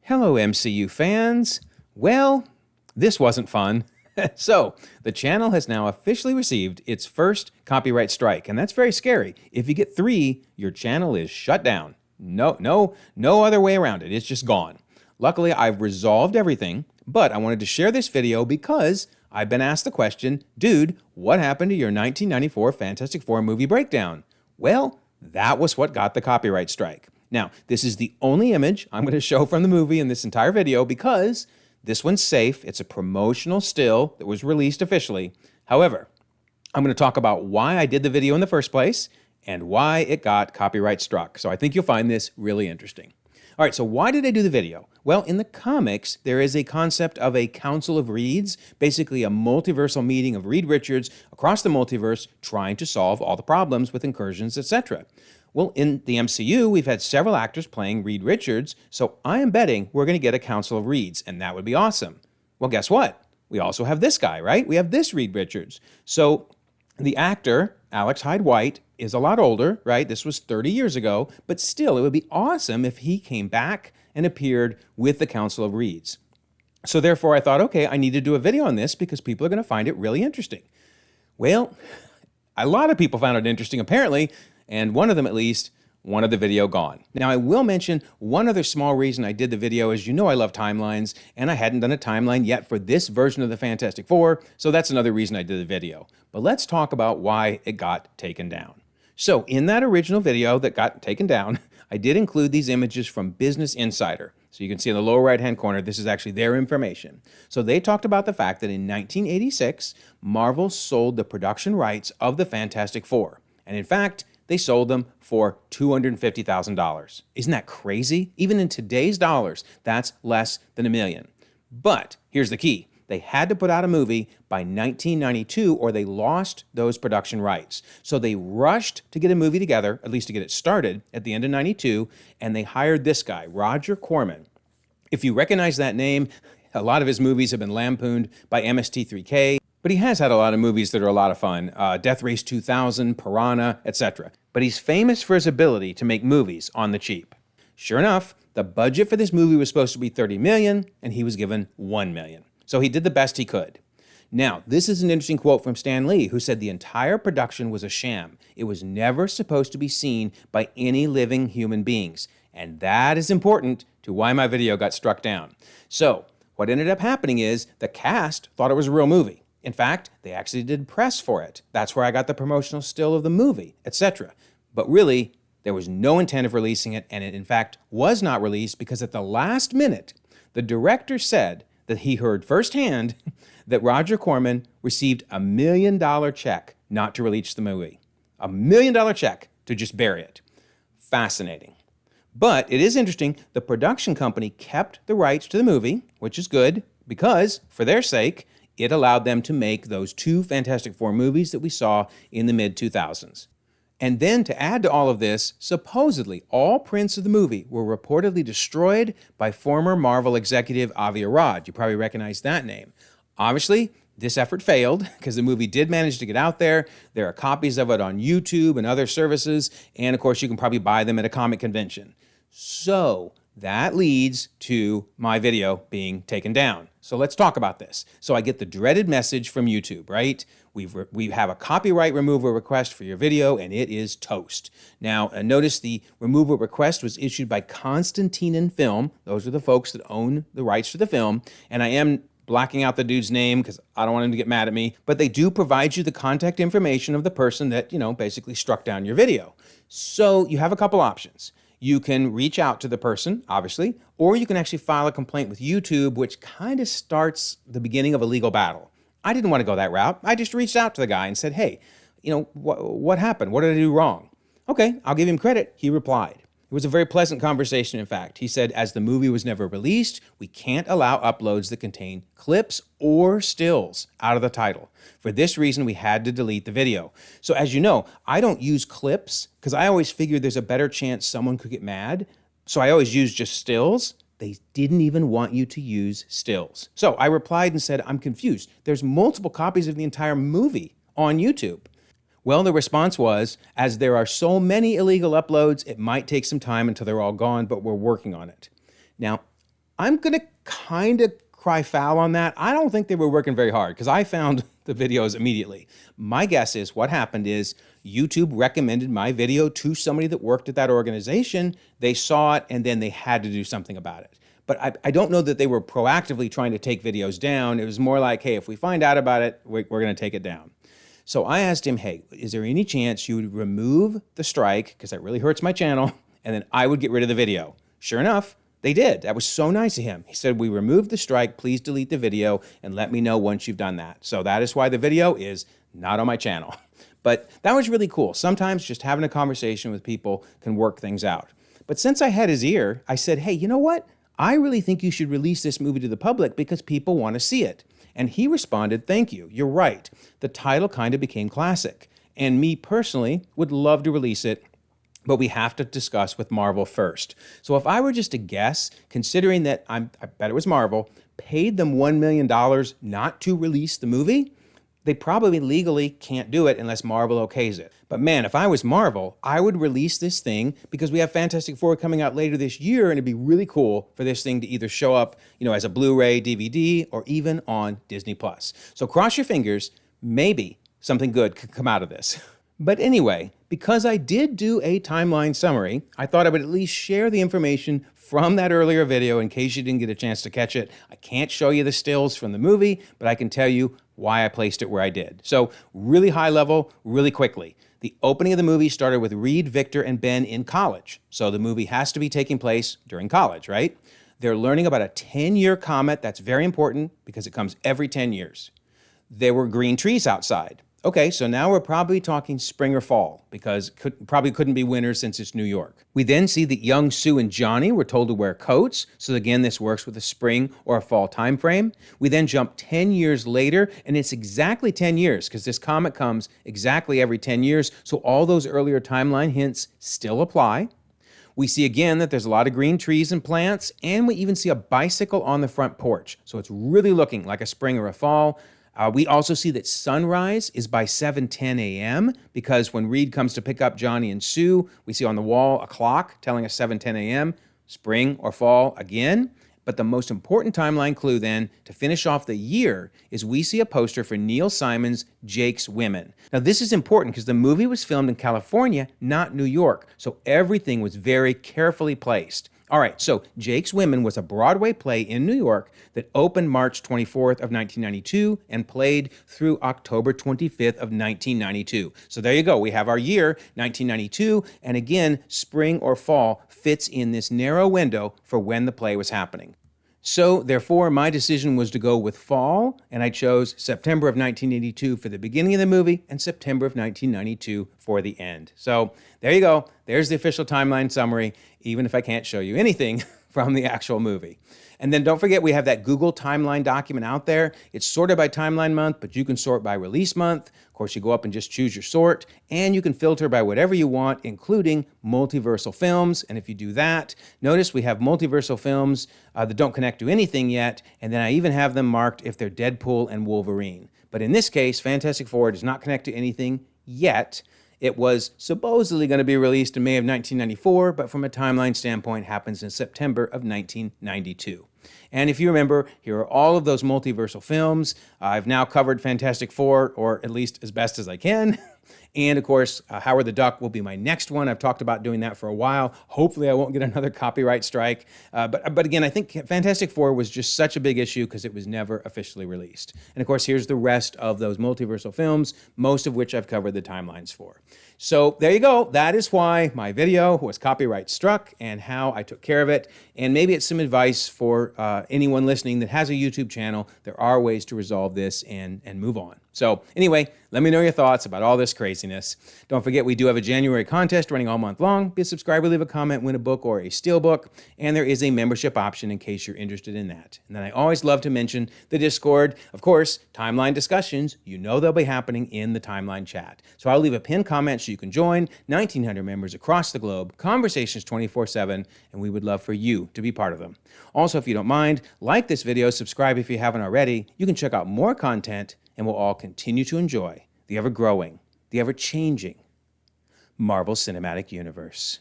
Hello, MCU fans. Well, this wasn't fun. So, the channel has now officially received its first copyright strike, and that's very scary. If you get 3, your channel is shut down. No other way around it. It's just gone. Luckily, I've resolved everything, but I wanted to share this video because I've been asked the question, dude, what happened to your 1994 Fantastic Four movie breakdown? Well, that was what got the copyright strike. Now, this is the only image I'm going to show from the movie in this entire video because this one's safe. It's a promotional still that was released officially. However, I'm going to talk about why I did the video in the first place and why it got copyright struck. So I think you'll find this really interesting. All right, so why did I do the video? Well, in the comics, there is a concept of a Council of Reeds, basically a multiversal meeting of Reed Richards across the multiverse trying to solve all the problems with incursions, etc. Well, in the MCU, we've had several actors playing Reed Richards, so I am betting we're going to get a Council of Reeds, and that would be awesome. Well, guess what? We also have this guy, right? We have this Reed Richards. So the actor, Alex Hyde White, is a lot older, right? This was 30 years ago, but still, it would be awesome if he came back and appeared with the Council of Reeds. So therefore, I thought, okay, I need to do a video on this because people are going to find it really interesting. Well, a lot of people found it interesting, apparently, and one of them at least wanted the video gone. Now, I will mention one other small reason I did the video is, you know, I love timelines, and I hadn't done a timeline yet for this version of the Fantastic Four, so that's another reason I did the video. But let's talk about why it got taken down. So in that original video that got taken down, I did include these images from Business Insider. So you can see in the lower right-hand corner, this is actually their information. So they talked about the fact that in 1986, Marvel sold the production rights of the Fantastic Four. And in fact, they sold them for $250,000. Isn't that crazy? Even in today's dollars, that's less than $1 million. But here's the key. They had to put out a movie by 1992 or they lost those production rights. So they rushed to get a movie together, at least to get it started at the end of 92, and they hired this guy, Roger Corman. If you recognize that name, a lot of his movies have been lampooned by MST3K, but he has had a lot of movies that are a lot of fun, Death Race 2000, Piranha, etc. But he's famous for his ability to make movies on the cheap. Sure enough, the budget for this movie was supposed to be $30 million, and he was given $1 million. So he did the best he could. Now, this is an interesting quote from Stan Lee, who said the entire production was a sham. It was never supposed to be seen by any living human beings. And that is important to why my video got struck down. So what ended up happening is the cast thought it was a real movie. In fact, they actually did press for it. That's where I got the promotional still of the movie, etc. But really, there was no intent of releasing it, and it in fact was not released because at the last minute, the director said that he heard firsthand that Roger Corman received $1 million check not to release the movie. $1 million check to just bury it. Fascinating. But it is interesting, the production company kept the rights to the movie, which is good, because, for their sake, it allowed them to make those 2 Fantastic Four movies that we saw in the mid-2000s. And then to add to all of this, supposedly all prints of the movie were reportedly destroyed by former Marvel executive Avi Arad. You probably recognize that name. Obviously, this effort failed because the movie did manage to get out there. There are copies of it on YouTube and other services, and of course you can probably buy them at a comic convention. So that leads to my video being taken down. So let's talk about this. So I get the dreaded message from YouTube, right? We have a copyright removal request for your video, and it is toast. Now, notice the removal request was issued by Constantine Film. Those are the folks that own the rights to the film. And I am blacking out the dude's name because I don't want him to get mad at me. But they do provide you the contact information of the person that, basically struck down your video. So you have a couple options. You can reach out to the person, obviously, or you can actually file a complaint with YouTube, which kind of starts the beginning of a legal battle. I didn't want to go that route. I just reached out to the guy and said, hey, what happened? What did I do wrong? Okay, I'll give him credit. He replied. It was a very pleasant conversation, in fact. He said, as the movie was never released, we can't allow uploads that contain clips or stills out of the title. For this reason, we had to delete the video. So as you know, I don't use clips because I always figured there's a better chance someone could get mad. So I always use just stills. They didn't even want you to use stills. So I replied and said, I'm confused. There's multiple copies of the entire movie on YouTube. Well, the response was, as there are so many illegal uploads, it might take some time until they're all gone, but we're working on it. Now, I'm going to kind of cry foul on that. I don't think they were working very hard because I found the videos immediately. My guess is what happened is YouTube recommended my video to somebody that worked at that organization. They saw it and then they had to do something about it. But I don't know that they were proactively trying to take videos down. It was more like, hey, if we find out about it, we're going to take it down. So I asked him, hey, is there any chance you would remove the strike, because that really hurts my channel, and then I would get rid of the video? Sure enough, they did. That was so nice of him. He said, we removed the strike. Please delete the video and let me know once you've done that. So that is why the video is not on my channel. But that was really cool. Sometimes just having a conversation with people can work things out. But since I had his ear, I said, hey, you know what? I really think you should release this movie to the public because people want to see it. And he responded, thank you. You're right. The title kind of became classic. And me personally would love to release it, but we have to discuss with Marvel first. So if I were just to guess, considering that I bet it was Marvel, paid them $1 million not to release the movie, they probably legally can't do it unless Marvel okays it. But man, if I was Marvel, I would release this thing because we have Fantastic Four coming out later this year, and it'd be really cool for this thing to either show up, as a Blu-ray, DVD, or even on Disney+. So cross your fingers, maybe something good could come out of this. But anyway, because I did do a timeline summary, I thought I would at least share the information from that earlier video in case you didn't get a chance to catch it. I can't show you the stills from the movie, but I can tell you why I placed it where I did. So really high level, really quickly. The opening of the movie started with Reed, Victor, and Ben in college. So the movie has to be taking place during college, right? They're learning about a 10-year comet. That's very important because it comes every 10 years. There were green trees outside. Okay, so now we're probably talking spring or fall because probably couldn't be winter since it's New York. We then see that young Sue and Johnny were told to wear coats. So again, this works with a spring or a fall time frame. We then jump 10 years later, and it's exactly 10 years because this comet comes exactly every 10 years. So all those earlier timeline hints still apply. We see again that there's a lot of green trees and plants, and we even see a bicycle on the front porch. So it's really looking like a spring or a fall. We also see that sunrise is by 7:10 a.m. because when Reed comes to pick up Johnny and Sue, we see on the wall a clock telling us 7:10 a.m., spring or fall again. But the most important timeline clue then, to finish off the year, is we see a poster for Neil Simon's Jake's Women. Now this is important because the movie was filmed in California, not New York, so everything was very carefully placed. All right, so Jake's Women was a Broadway play in New York that opened March 24th of 1992 and played through October 25th of 1992. So there you go. We have our year, 1992, and again, spring or fall fits in this narrow window for when the play was happening. So therefore, my decision was to go with fall, and I chose September of 1982 for the beginning of the movie and September of 1992 for the end. So there you go. There's the official timeline summary, even if I can't show you anything from the actual movie. And then don't forget, we have that Google Timeline document out there. It's sorted by timeline month, but you can sort by release month. Of course, you go up and just choose your sort, and you can filter by whatever you want, including multiversal films. And if you do that, notice we have multiversal films that don't connect to anything yet, and then I even have them marked if they're Deadpool and Wolverine. But in this case, Fantastic Four does not connect to anything yet. It was supposedly going to be released in May of 1994, but from a timeline standpoint, happens in September of 1992. And if you remember, here are all of those multiversal films. I've now covered Fantastic Four, or at least as best as I can. And of course, Howard the Duck will be my next one. I've talked about doing that for a while. Hopefully I won't get another copyright strike. But again, I think Fantastic Four was just such a big issue because it was never officially released. And of course, here's the rest of those multiversal films, most of which I've covered the timelines for. So there you go. That is why my video was copyright struck and how I took care of it. And maybe it's some advice for anyone listening that has a YouTube channel. There are ways to resolve this and move on. So anyway, let me know your thoughts about all this craziness. Don't forget, we do have a January contest running all month long. Be a subscriber, leave a comment, win a book or a steel book. And there is a membership option in case you're interested in that. And then I always love to mention the Discord. Of course, timeline discussions, you know they'll be happening in the timeline chat. So I'll leave a pinned comment so you can join. 1,900 members across the globe, conversations 24/7, and we would love for you to be part of them. Also, if you don't mind, like this video, subscribe if you haven't already. You can check out more content, and we'll all continue to enjoy the ever-growing, the ever-changing Marvel Cinematic Universe.